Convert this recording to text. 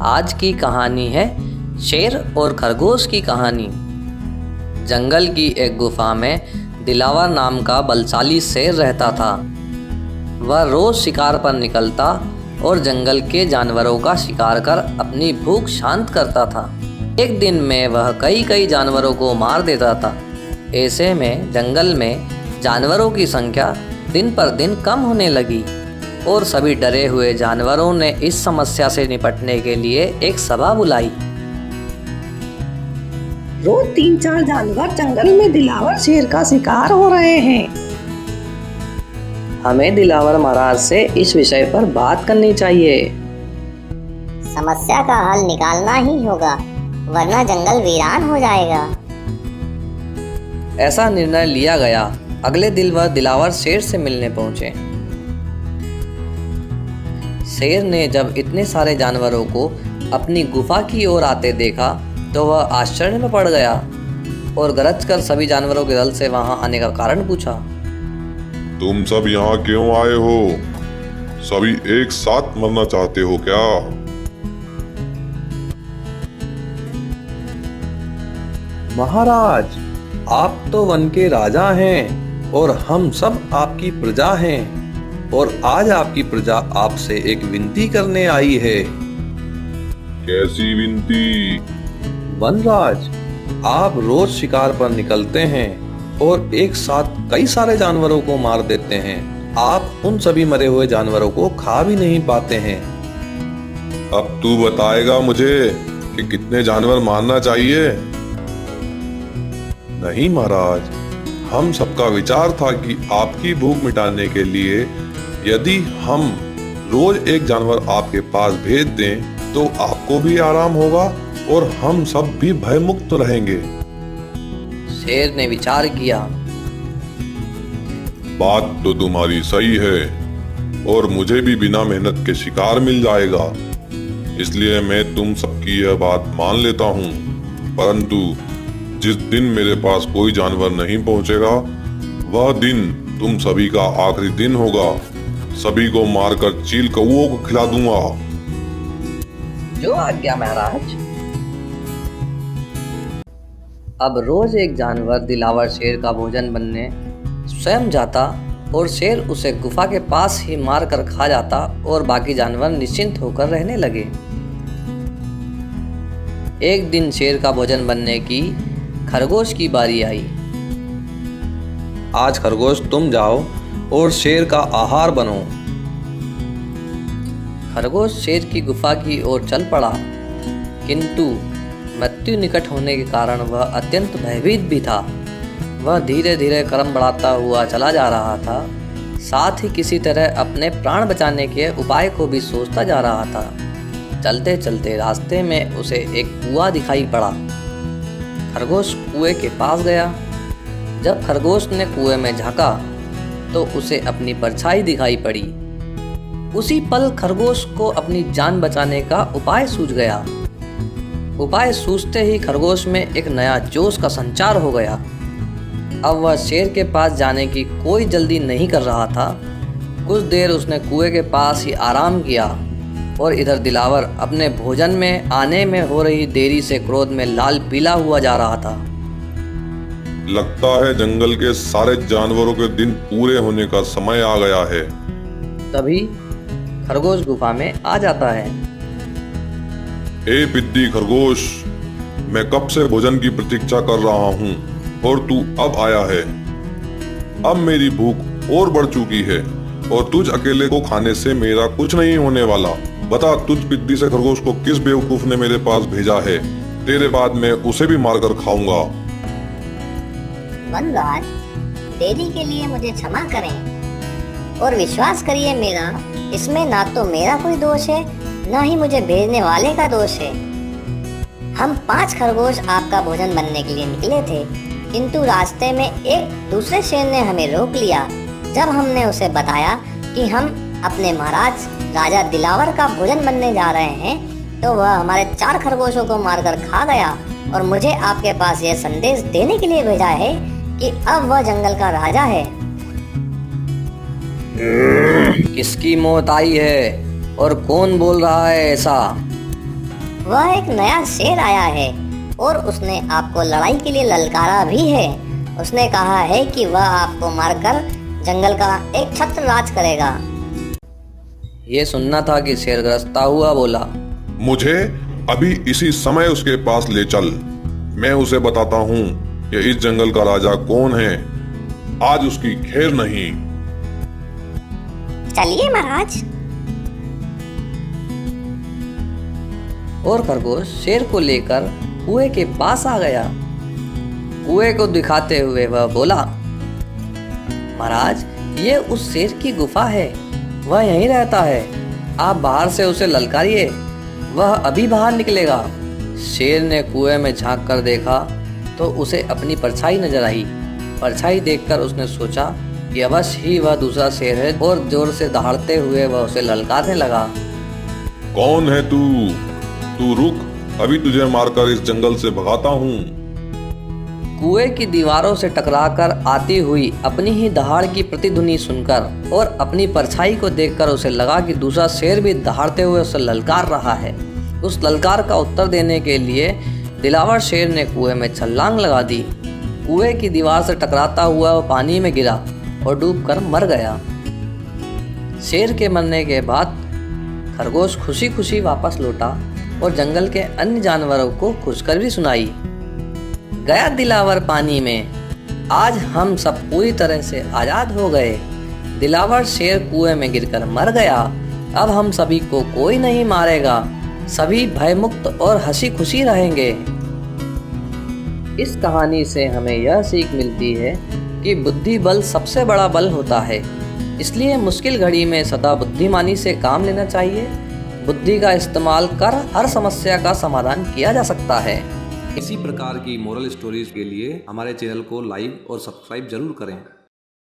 आज की कहानी है शेर और खरगोश की कहानी। जंगल की एक गुफा में दिलावर नाम का बलशाली शेर रहता था। वह रोज शिकार पर निकलता और जंगल के जानवरों का शिकार कर अपनी भूख शांत करता था। एक दिन में वह कई जानवरों को मार देता था। ऐसे में जंगल में जानवरों की संख्या दिन पर दिन कम होने लगी और सभी डरे हुए जानवरों ने इस समस्या से निपटने के लिए एक सभा बुलाई। रोज 3-4 जानवर जंगल में दिलावर शेर का शिकार हो रहे हैं। हमें दिलावर महाराज से इस विषय पर बात करनी चाहिए। समस्या का हल निकालना ही होगा, वरना जंगल वीरान हो जाएगा। ऐसा निर्णय लिया गया। अगले दिन वह दिलावर शेर से मिलने पहुंचे। शेर ने जब इतने सारे जानवरों को अपनी गुफा की ओर आते देखा तो वह आश्चर्य में पड़ गया और गरजकर सभी जानवरों के दल से वहां आने का कारण पूछा। तुम सब यहाँ क्यों आए हो? सभी एक साथ मरना चाहते हो क्या? महाराज, आप तो वन के राजा हैं और हम सब आपकी प्रजा हैं, और आज आपकी प्रजा आपसे एक विनती करने आई है। कैसी विनती? वनराज, आप रोज शिकार पर निकलते हैं और एक साथ कई सारे जानवरों को मार देते हैं। आप उन सभी मरे हुए जानवरों को खा भी नहीं पाते हैं। अब तू बताएगा मुझे कि कितने जानवर मारना चाहिए? नहीं महाराज, हम सबका विचार था कि आपकी भूख मिटाने के लिए यदि हम रोज एक जानवर आपके पास भेज दें तो आपको भी आराम होगा और हम सब भी भयमुक्त रहेंगे। शेर ने विचार किया। बात तो तुम्हारी सही है और मुझे भी बिना मेहनत के शिकार मिल जाएगा, इसलिए मैं तुम सबकी यह बात मान लेता हूँ। परंतु जिस दिन मेरे पास कोई जानवर नहीं पहुंचेगा वह दिन तुम सभी का आखिरी दिन होगा। सभी को मारकर चील कौओं को खिला दूंगा। जो आज्ञा महाराज। अब रोज एक जानवर दिलावर शेर का भोजन बनने स्वयं जाता और शेर उसे गुफा के पास ही मार कर खा जाता और बाकी जानवर निश्चिंत होकर रहने लगे। एक दिन शेर का भोजन बनने की खरगोश की बारी आई। आज खरगोश तुम जाओ और शेर का आहार बनो। खरगोश शेर की गुफा की ओर चल पड़ा, किंतु मृत्यु निकट होने के कारण वह अत्यंत भयभीत भी था। वह धीरे धीरे कदम बढ़ाता हुआ चला जा रहा था, साथ ही किसी तरह अपने प्राण बचाने के उपाय को भी सोचता जा रहा था। चलते चलते रास्ते में उसे एक कुआं दिखाई पड़ा। खरगोश कुएं के पास गया। जब खरगोश ने कुएं में झांका तो उसे अपनी परछाई दिखाई पड़ी। उसी पल खरगोश को अपनी जान बचाने का उपाय सूझ गया। उपाय सूझते ही खरगोश में एक नया जोश का संचार हो गया। अब वह शेर के पास जाने की कोई जल्दी नहीं कर रहा था। कुछ देर उसने कुएं के पास ही आराम किया और इधर दिलावर अपने भोजन में आने में हो रही देरी से क्रोध में लाल पीला हुआ जा रहा था। लगता है जंगल के सारे जानवरों के दिन पूरे होने का समय आ गया है। तभी खरगोश गुफा में आ जाता है। ए पिद्दी खरगोश, मैं कब से भोजन की प्रतीक्षा कर रहा हूँ और तू अब आया है। अब मेरी भूख और बढ़ चुकी है और तुझ अकेले को खाने से मेरा कुछ नहीं होने वाला। बता, तुझ पिद्दी से खरगोश को किस बेवकूफ ने मेरे पास भेजा है? तेरे बाद मैं उसे भी मारकर खाऊंगा। वनराज, देरी के लिए मुझे क्षमा करें और विश्वास करिए मेरा इसमें ना तो मेरा कोई दोष है, ना ही मुझे भेजने वाले का दोष है। हम 5 खरगोश आपका भोजन बनने के लिए निकले थे, किंतु रास्ते में एक दूसरे शेर ने हमें रोक लिया। जब हमने उसे बताया कि हम अपने महाराज राजा दिलावर का भोजन बनने जा रहे हैं तो वह हमारे 4 खरगोशों को मारकर खा गया और मुझे आपके पास यह संदेश देने के लिए भेजा है कि अब वह जंगल का राजा है। किसकी मौत आई है और कौन बोल रहा है ऐसा? वह एक नया शेर आया है और उसने आपको लड़ाई के लिए ललकारा भी है। उसने कहा है कि वह आपको मारकर जंगल का एक छत्र राज करेगा। ये सुनना था कि शेर गरजता हुआ बोला, मुझे अभी इसी समय उसके पास ले चल। मैं उसे बताता हूँ कि इस जंगल का राजा कौन है। आज उसकी खैर नहीं। चलिए महाराज। और खरगोश शेर को लेकर कुएं के पास आ गया। कुएं को दिखाते हुए वह बोला, महाराज, ये उस शेर की गुफा है। वह यहीं रहता है। आप बाहर से उसे ललकारिए, वह अभी बाहर निकलेगा। शेर ने कुएं में झांक कर देखा तो उसे अपनी परछाई नजर आई। परछाई देखकर उसने सोचा कि अवश्य ही वह दूसरा शेर है और जोर से दहाड़ते हुए वह उसे ललकारने लगा। कौन है तू? तू रुक, अभी तुझे मारकर इस जंगल से भगाता हूँ। कुएं की दीवारों से टकराकर आती हुई अपनी ही दहाड़ की प्रतिध्वनि सुनकर और अपनी परछाई को देखकर उसे लगा कि दूसरा शेर भी दहाड़ते हुए उसे ललकार रहा है। उस ललकार का उत्तर देने के लिए दिलावर शेर ने कुएं में छलांग लगा दी। कुएं की दीवार से टकराता हुआ वह पानी में गिरा और डूबकर मर गया। शेर के मरने के बाद खरगोश खुशी खुशी वापस लौटा और जंगल के अन्य जानवरों को खुशखबरी भी सुनाई। गया दिलावर पानी में, आज हम सब पूरी तरह से आज़ाद हो गए। दिलावर शेर कुएं में गिरकर मर गया। अब हम सभी को कोई नहीं मारेगा। सभी भयमुक्त और हंसी खुशी रहेंगे। इस कहानी से हमें यह सीख मिलती है कि बुद्धि बल सबसे बड़ा बल होता है। इसलिए मुश्किल घड़ी में सदा बुद्धिमानी से काम लेना चाहिए। बुद्धि का इस्तेमाल कर हर समस्या का समाधान किया जा सकता है। इसी प्रकार की मोरल स्टोरीज के लिए हमारे चैनल को लाइक और सब्सक्राइब जरूर करें।